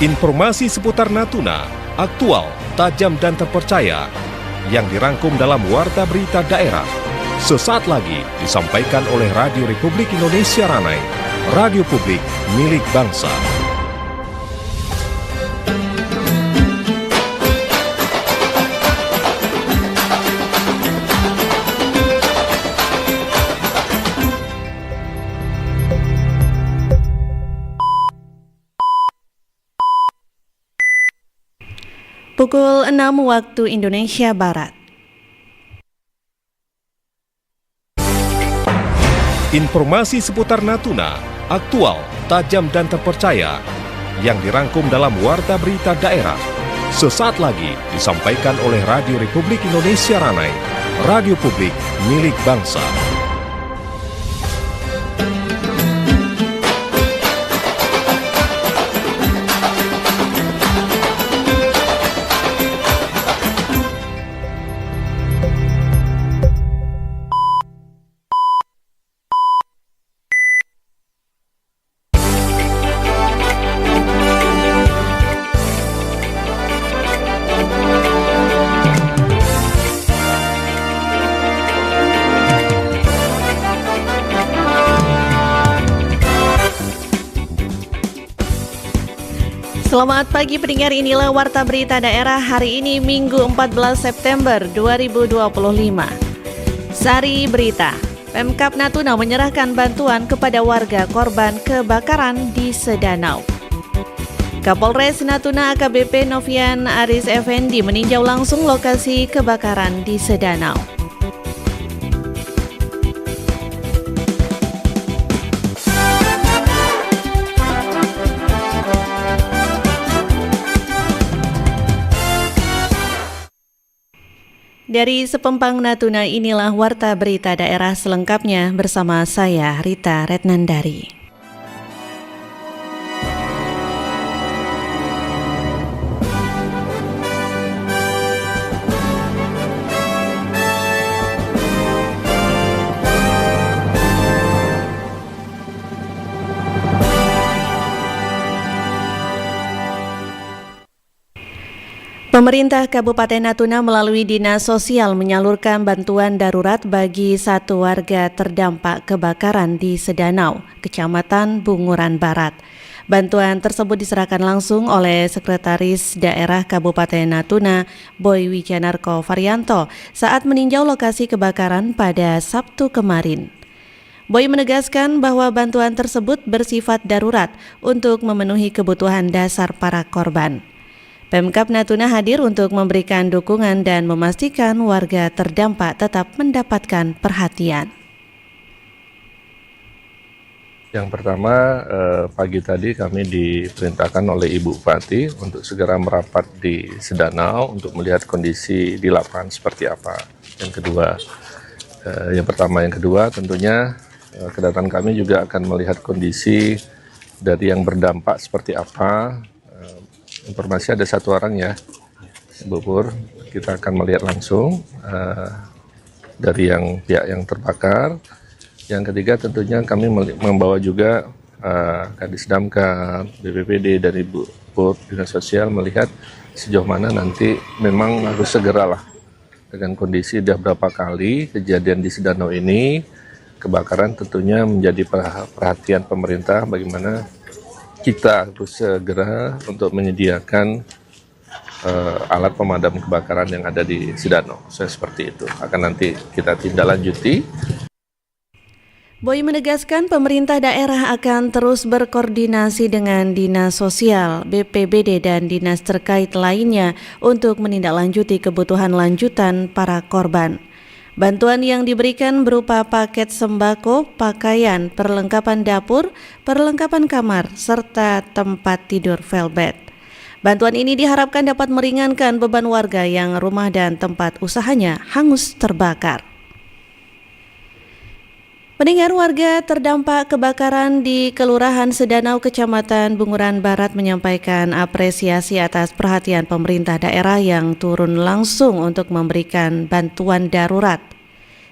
Informasi seputar Natuna, aktual, tajam dan terpercaya, yang dirangkum dalam Warta Berita Daerah. Sesaat lagi disampaikan oleh Radio Republik Indonesia Ranai, radio publik milik bangsa. Pukul 6 waktu Indonesia Barat. Informasi seputar Natuna, aktual, tajam dan terpercaya, yang dirangkum dalam Warta Berita Daerah. Sesaat lagi disampaikan oleh Radio Republik Indonesia Ranai, radio publik milik bangsa. Selamat pagi pendengar, inilah Warta Berita Daerah hari ini Minggu 14 September 2025. Sari Berita, Pemkab Natuna menyerahkan bantuan kepada warga korban kebakaran di Sedanau. Kapolres Natuna AKBP Novian Aris Effendi meninjau langsung lokasi kebakaran di Sedanau. Dari Sepempang Natuna, inilah Warta Berita Daerah selengkapnya bersama saya, Rita Retnandari. Pemerintah Kabupaten Natuna melalui Dinas Sosial menyalurkan bantuan darurat bagi satu warga terdampak kebakaran di Sedanau, Kecamatan Bunguran Barat. Bantuan tersebut diserahkan langsung oleh Sekretaris Daerah Kabupaten Natuna, Boy Wijanarko Varianto, saat meninjau lokasi kebakaran pada Sabtu kemarin. Boy menegaskan bahwa bantuan tersebut bersifat darurat untuk memenuhi kebutuhan dasar para korban. Pemkab Natuna hadir untuk memberikan dukungan dan memastikan warga terdampak tetap mendapatkan perhatian. Yang pertama, pagi tadi kami diperintahkan oleh Ibu Bupati untuk segera merapat di Sedanau untuk melihat kondisi di lapangan seperti apa. Yang kedua tentunya kedatangan kami juga akan melihat kondisi dari yang berdampak seperti apa. Informasi ada satu orang ya, Bu Pur, kita akan melihat langsung dari pihak yang terbakar. Yang ketiga tentunya kami membawa juga Kadis Damkar, BPPD dari Bu Pur, Dinas Sosial melihat sejauh mana nanti memang harus segeralah dengan kondisi sudah berapa kali kejadian di Sedanau ini, kebakaran tentunya menjadi perhatian pemerintah bagaimana kita harus segera untuk menyediakan alat pemadam kebakaran yang ada di Sedanau. Seperti itu akan nanti kita tindak lanjuti. Boy menegaskan pemerintah daerah akan terus berkoordinasi dengan Dinas Sosial, BPBD dan dinas terkait lainnya untuk menindaklanjuti kebutuhan lanjutan para korban. Bantuan yang diberikan berupa paket sembako, pakaian, perlengkapan dapur, perlengkapan kamar, serta tempat tidur velvet. Bantuan ini diharapkan dapat meringankan beban warga yang rumah dan tempat usahanya hangus terbakar. Pendengar, warga terdampak kebakaran di Kelurahan Sedanau, Kecamatan Bunguran Barat menyampaikan apresiasi atas perhatian pemerintah daerah yang turun langsung untuk memberikan bantuan darurat.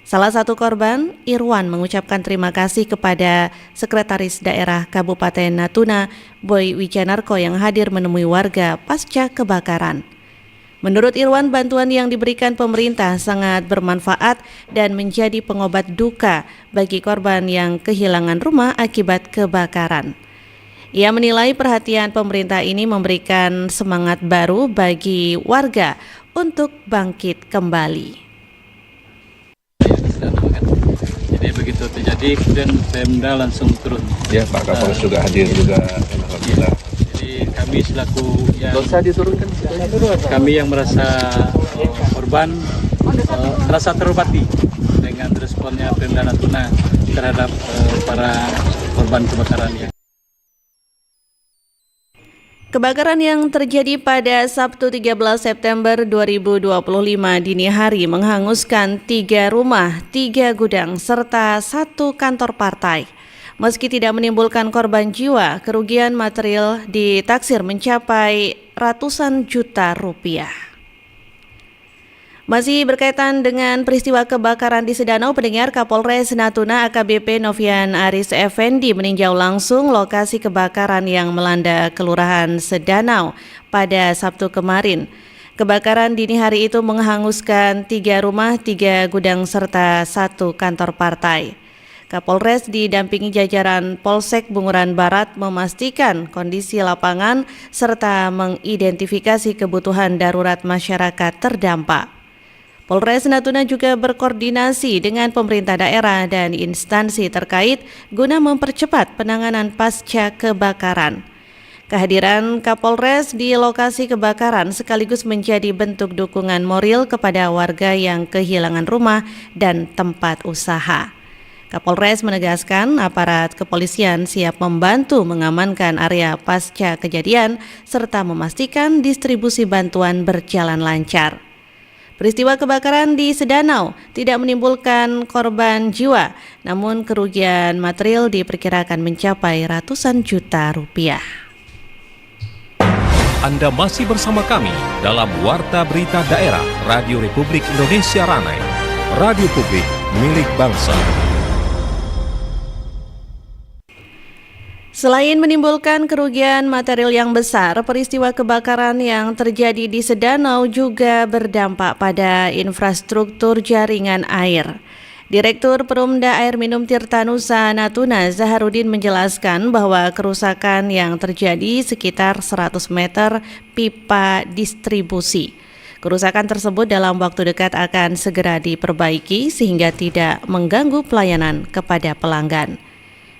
Salah satu korban, Irwan, mengucapkan terima kasih kepada Sekretaris Daerah Kabupaten Natuna, Boy Wijanarko, yang hadir menemui warga pasca kebakaran. Menurut Irwan, bantuan yang diberikan pemerintah sangat bermanfaat dan menjadi pengobat duka bagi korban yang kehilangan rumah akibat kebakaran. Ia menilai perhatian pemerintah ini memberikan semangat baru bagi warga untuk bangkit kembali. Jadi begitu terjadi, kemudian Pemda langsung turun. Ya, Pak Kapolres juga hadir juga. Alhamdulillah. Jadi kami selaku yang Dosa diturunkan. kami yang merasa korban merasa terobati dengan responnya Pemda Natuna terhadap para korban kebakaran ya. Kebakaran yang terjadi pada Sabtu 13 September 2025 dini hari menghanguskan 3 rumah, 3 gudang, serta 1 kantor partai. Meski tidak menimbulkan korban jiwa, kerugian material ditaksir mencapai ratusan juta rupiah. Masih berkaitan dengan peristiwa kebakaran di Sedanau, pendengar, Kapolres Natuna AKBP Novian Aris Effendi meninjau langsung lokasi kebakaran yang melanda Kelurahan Sedanau pada Sabtu kemarin. Kebakaran dini hari itu menghanguskan 3 rumah, 3 gudang, serta 1 kantor partai. Kapolres didampingi jajaran Polsek Bunguran Barat memastikan kondisi lapangan serta mengidentifikasi kebutuhan darurat masyarakat terdampak. Polres Natuna juga berkoordinasi dengan pemerintah daerah dan instansi terkait guna mempercepat penanganan pasca kebakaran. Kehadiran Kapolres di lokasi kebakaran sekaligus menjadi bentuk dukungan moral kepada warga yang kehilangan rumah dan tempat usaha. Kapolres menegaskan aparat kepolisian siap membantu mengamankan area pasca kejadian serta memastikan distribusi bantuan berjalan lancar. Peristiwa kebakaran di Sedanau tidak menimbulkan korban jiwa, namun kerugian material diperkirakan mencapai ratusan juta rupiah. Anda masih bersama kami dalam Warta Berita Daerah Radio Republik Indonesia Ranai, radio publik milik bangsa. Selain menimbulkan kerugian material yang besar, peristiwa kebakaran yang terjadi di Sedanau juga berdampak pada infrastruktur jaringan air. Direktur Perumda Air Minum Tirtanusa Natuna, Zaharudin, menjelaskan bahwa kerusakan yang terjadi sekitar 100 meter pipa distribusi. Kerusakan tersebut dalam waktu dekat akan segera diperbaiki sehingga tidak mengganggu pelayanan kepada pelanggan.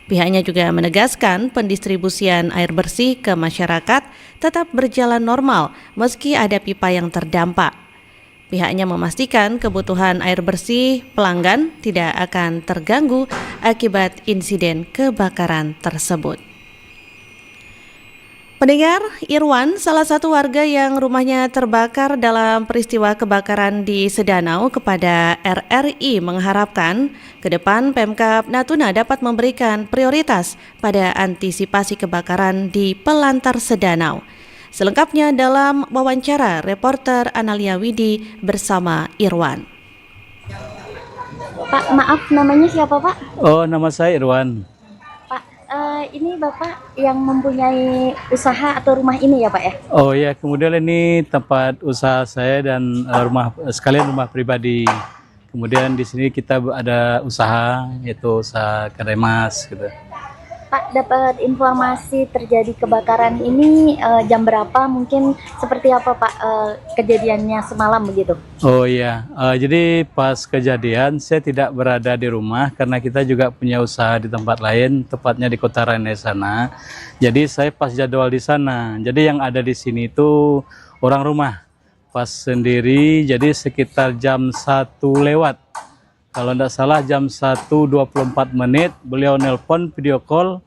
Pihaknya juga menegaskan pendistribusian air bersih ke masyarakat tetap berjalan normal meski ada pipa yang terdampak. Pihaknya memastikan kebutuhan air bersih pelanggan tidak akan terganggu akibat insiden kebakaran tersebut. Pendengar, Irwan, salah satu warga yang rumahnya terbakar dalam peristiwa kebakaran di Sedanau, kepada RRI mengharapkan ke depan Pemkab Natuna dapat memberikan prioritas pada antisipasi kebakaran di Pelantar Sedanau. Selengkapnya dalam wawancara reporter Analia Widi bersama Irwan. Pak, maaf, namanya siapa, Pak? Oh, nama saya Irwan. Ini Bapak yang mempunyai usaha atau rumah ini ya, Pak ya? Oh ya, kemudian ini tempat usaha saya dan sekalian rumah pribadi. Kemudian di sini kita ada usaha, yaitu usaha kedai mas gitu. Pak, dapat informasi terjadi kebakaran ini jam berapa? Mungkin seperti apa, Pak, kejadiannya semalam begitu? Oh iya, jadi pas kejadian saya tidak berada di rumah karena kita juga punya usaha di tempat lain, tepatnya di Kota Ranai sana. Jadi saya pas jadwal di sana. Jadi yang ada di sini itu orang rumah, pas sendiri. Jadi sekitar jam 1 lewat. Kalau tidak salah jam 1:24 beliau nelpon video call,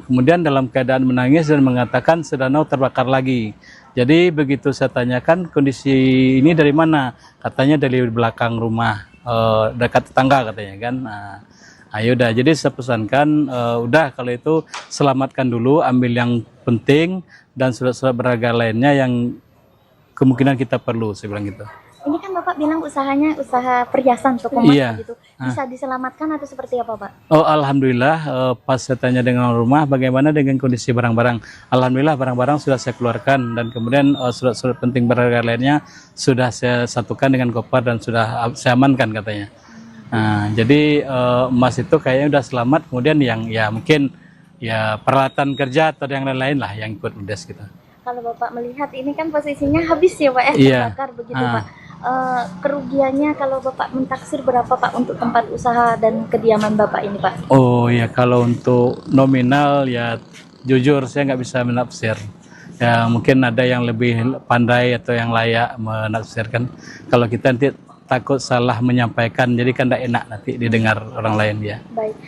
kemudian dalam keadaan menangis dan mengatakan Sedanau terbakar lagi. Jadi begitu saya tanyakan kondisi ini dari mana, katanya dari belakang rumah, dekat tetangga katanya kan. Ayo udah, jadi saya pesankan, udah kalau itu selamatkan dulu, ambil yang penting dan surat-surat berharga lainnya yang kemungkinan kita perlu, saya bilang gitu. Ini kan Bapak bilang usahanya usaha perhiasan toko emas Iya. begitu. Bisa diselamatkan atau seperti apa Pak? Oh, alhamdulillah, pas saya tanya dengan rumah bagaimana dengan kondisi barang-barang. Alhamdulillah barang-barang sudah saya keluarkan dan kemudian surat-surat penting berharga lainnya sudah saya satukan dengan koper dan sudah saya amankan katanya. Nah, jadi emas itu kayaknya udah selamat. Kemudian yang ya mungkin ya peralatan kerja atau yang lain-lain lah yang ikut ludes gitu. Kalau Bapak melihat ini kan posisinya habis ya Pak, Iya. terbakar begitu Pak. Kerugiannya kalau Bapak mentaksir berapa Pak untuk tempat usaha dan kediaman Bapak ini Pak? Oh ya, kalau untuk nominal ya jujur saya nggak bisa menafsir. Ya mungkin ada yang lebih pandai atau yang layak menafsirkan. Kalau kita nanti takut salah menyampaikan, jadi kan tidak enak nanti didengar orang lain ya. Baik,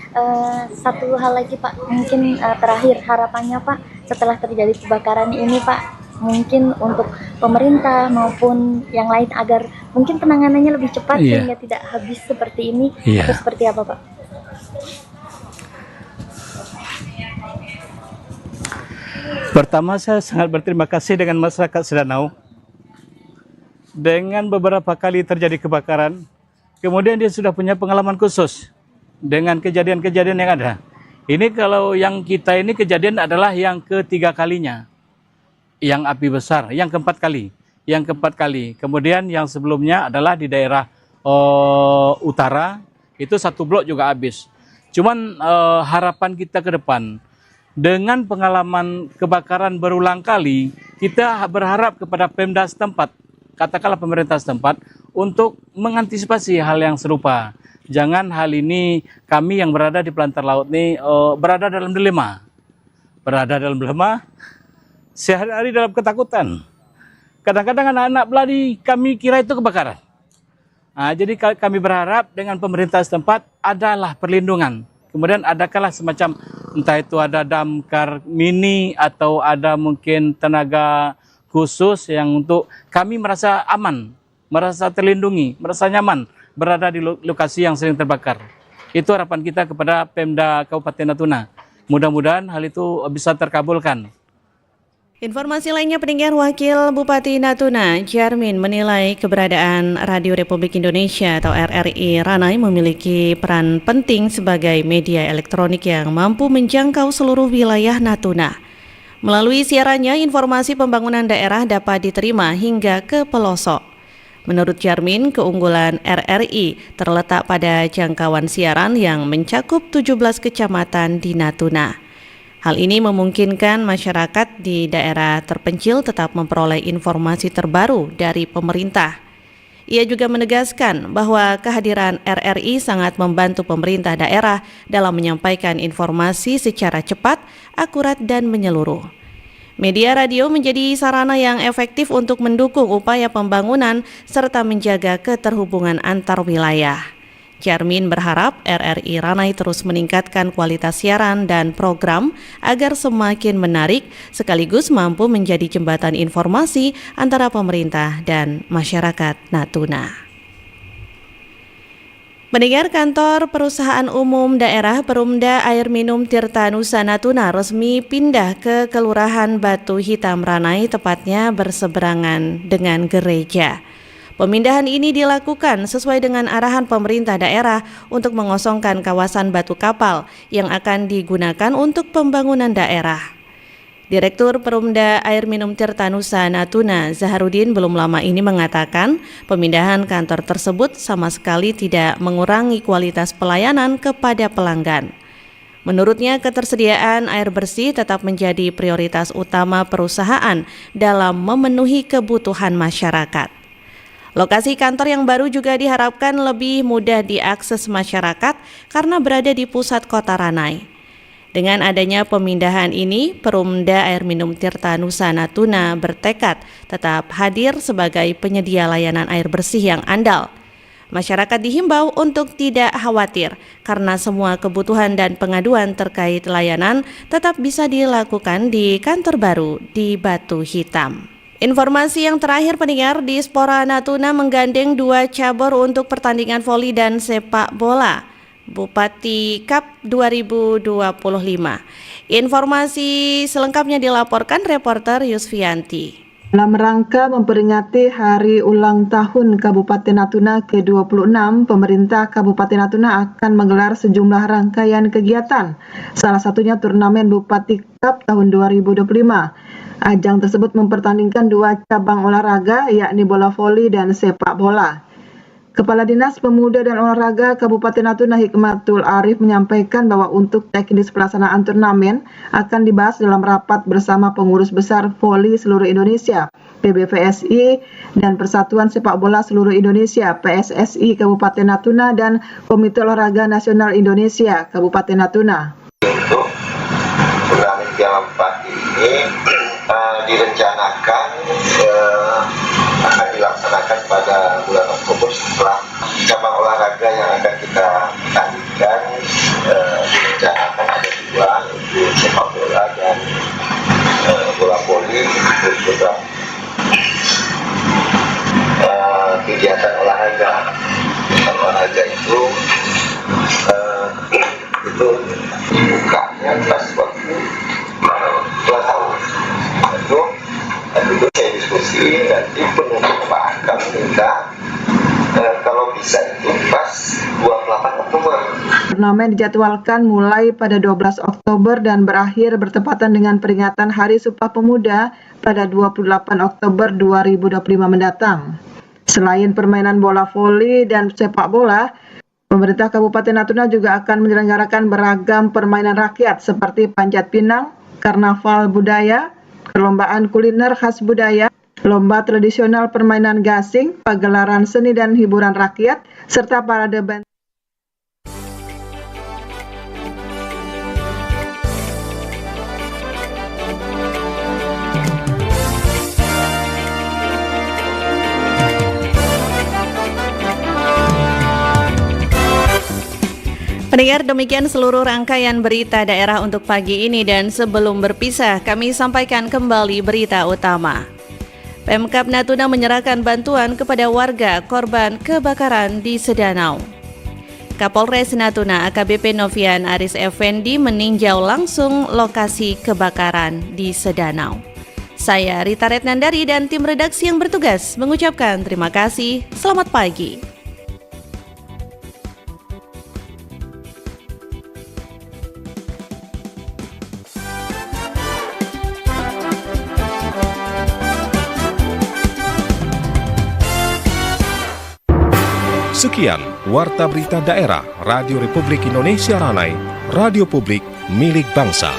satu hal lagi Pak, mungkin terakhir harapannya Pak setelah terjadi kebakaran ini Pak, mungkin untuk pemerintah maupun yang lain agar mungkin penanganannya lebih cepat Iya. sehingga tidak habis seperti ini Iya. atau seperti apa Pak? Pertama saya sangat berterima kasih dengan masyarakat Sedanau. Dengan beberapa kali terjadi kebakaran, kemudian dia sudah punya pengalaman khusus dengan kejadian-kejadian yang ada. Ini kalau yang kita ini kejadian adalah yang ketiga kalinya. Yang api besar, yang keempat kali. Kemudian yang sebelumnya adalah di daerah utara, itu satu blok juga habis. Cuman harapan kita ke depan, dengan pengalaman kebakaran berulang kali, kita berharap kepada Pemda setempat, katakanlah pemerintah setempat, untuk mengantisipasi hal yang serupa. Jangan hal ini kami yang berada di Pelantar Laut ini berada dalam dilema. Sehari-hari dalam ketakutan. Kadang-kadang anak-anak beladi kami kira itu kebakaran. Nah, jadi kami berharap dengan pemerintah setempat adalah perlindungan. Kemudian adakanlah semacam entah itu ada damkar mini atau ada mungkin tenaga khusus yang untuk kami merasa aman, merasa terlindungi, merasa nyaman berada di lokasi yang sering terbakar. Itu harapan kita kepada Pemda Kabupaten Natuna. Mudah-mudahan hal itu bisa terkabulkan. Informasi lainnya, pendengar, Wakil Bupati Natuna, Jarmin, menilai keberadaan Radio Republik Indonesia atau RRI Ranai memiliki peran penting sebagai media elektronik yang mampu menjangkau seluruh wilayah Natuna. Melalui siarannya, informasi pembangunan daerah dapat diterima hingga ke pelosok. Menurut Jarmin, keunggulan RRI terletak pada jangkauan siaran yang mencakup 17 kecamatan di Natuna. Hal ini memungkinkan masyarakat di daerah terpencil tetap memperoleh informasi terbaru dari pemerintah. Ia juga menegaskan bahwa kehadiran RRI sangat membantu pemerintah daerah dalam menyampaikan informasi secara cepat, akurat, dan menyeluruh. Media radio menjadi sarana yang efektif untuk mendukung upaya pembangunan serta menjaga keterhubungan antar wilayah. Jarmin berharap RRI Ranai terus meningkatkan kualitas siaran dan program agar semakin menarik sekaligus mampu menjadi jembatan informasi antara pemerintah dan masyarakat Natuna. Pendengar, kantor Perusahaan Umum Daerah Perumda Air Minum Tirta Nusa Natuna resmi pindah ke Kelurahan Batu Hitam Ranai, tepatnya berseberangan dengan gereja. Pemindahan ini dilakukan sesuai dengan arahan pemerintah daerah untuk mengosongkan kawasan batu kapal yang akan digunakan untuk pembangunan daerah. Direktur Perumda Air Minum Tirta Nusa Natuna, Zaharudin, belum lama ini mengatakan pemindahan kantor tersebut sama sekali tidak mengurangi kualitas pelayanan kepada pelanggan. Menurutnya, ketersediaan air bersih tetap menjadi prioritas utama perusahaan dalam memenuhi kebutuhan masyarakat. Lokasi kantor yang baru juga diharapkan lebih mudah diakses masyarakat karena berada di pusat kota Ranai. Dengan adanya pemindahan ini, Perumda Air Minum Tirta Nusa Natuna bertekad tetap hadir sebagai penyedia layanan air bersih yang andal. Masyarakat dihimbau untuk tidak khawatir karena semua kebutuhan dan pengaduan terkait layanan tetap bisa dilakukan di kantor baru di Batu Hitam. Informasi yang terakhir, pendengar, Dispora Natuna menggandeng 2 cabur untuk pertandingan voli dan sepak bola Bupati Cup 2025. Informasi selengkapnya dilaporkan reporter Yusfianti. Dalam rangka memperingati Hari Ulang Tahun Kabupaten Natuna ke-26, pemerintah Kabupaten Natuna akan menggelar sejumlah rangkaian kegiatan, salah satunya turnamen Bupati Cup tahun 2025. Ajang tersebut mempertandingkan 2 cabang olahraga, yakni bola voli dan sepak bola. Kepala Dinas Pemuda dan Olahraga Kabupaten Natuna Hikmatul Arif menyampaikan bahwa untuk teknis pelaksanaan turnamen akan dibahas dalam rapat bersama pengurus besar voli seluruh Indonesia, PBVSI, dan Persatuan Sepak Bola Seluruh Indonesia, PSSI Kabupaten Natuna, dan Komite Olahraga Nasional Indonesia Kabupaten Natuna. Untuk turnamen Piala Bupati ini direncanakan akan dilaksanakan pada bulan Oktober setelah cabang olahraga yang akan kita tandingkan direncanakan ada 2, yaitu sepak bola dan bola voli. Untuk beberapa kegiatan olahraga itu dibukanya pas waktu ulang tahun. Itu saya diskusi nanti penutupan kami minta kalau bisa itu pas 28 Oktober. Turnamen dijadwalkan mulai pada 12 Oktober dan berakhir bertepatan dengan peringatan Hari Sumpah Pemuda pada 28 Oktober 2025 mendatang. Selain permainan bola voli dan sepak bola, pemerintah Kabupaten Natuna juga akan menyelenggarakan beragam permainan rakyat seperti panjat pinang, karnaval budaya, perlombaan kuliner khas budaya, lomba tradisional permainan gasing, pagelaran seni dan hiburan rakyat, serta parade band. Pendengar, demikian seluruh rangkaian berita daerah untuk pagi ini, dan sebelum berpisah kami sampaikan kembali berita utama. Pemkab Natuna menyerahkan bantuan kepada warga korban kebakaran di Sedanau. Kapolres Natuna AKBP Novian Aris Effendi meninjau langsung lokasi kebakaran di Sedanau. Saya Rita Retnandari dan tim redaksi yang bertugas mengucapkan terima kasih. Selamat pagi. Sekian Warta Berita Daerah Radio Republik Indonesia Ranai, radio publik milik bangsa.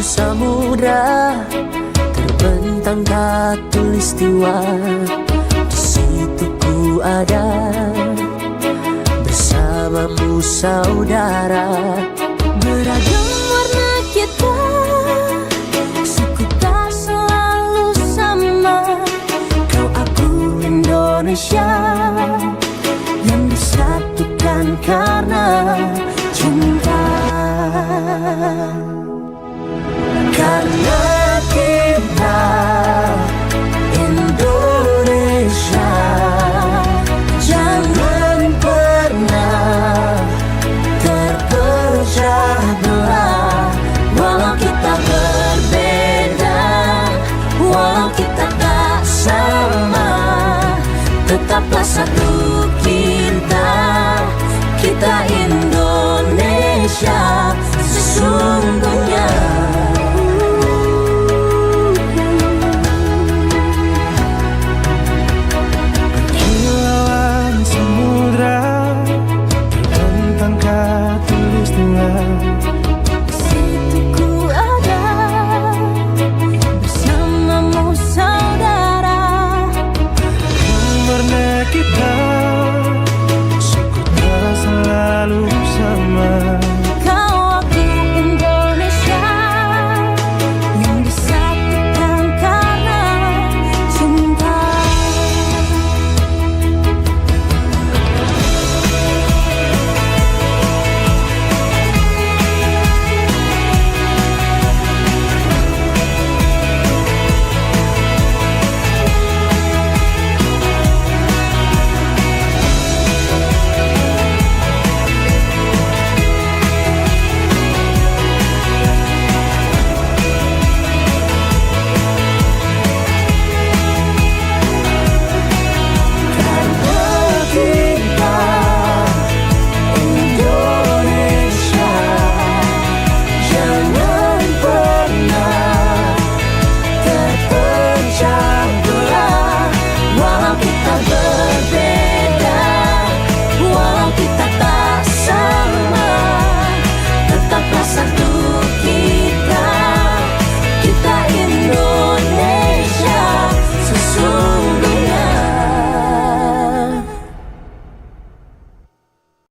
Samudra terbentang khatulistiwa, di situ ku ada bersamamu saudara. Beragam warna kita, suku tak selalu sama. Kau aku Indonesia,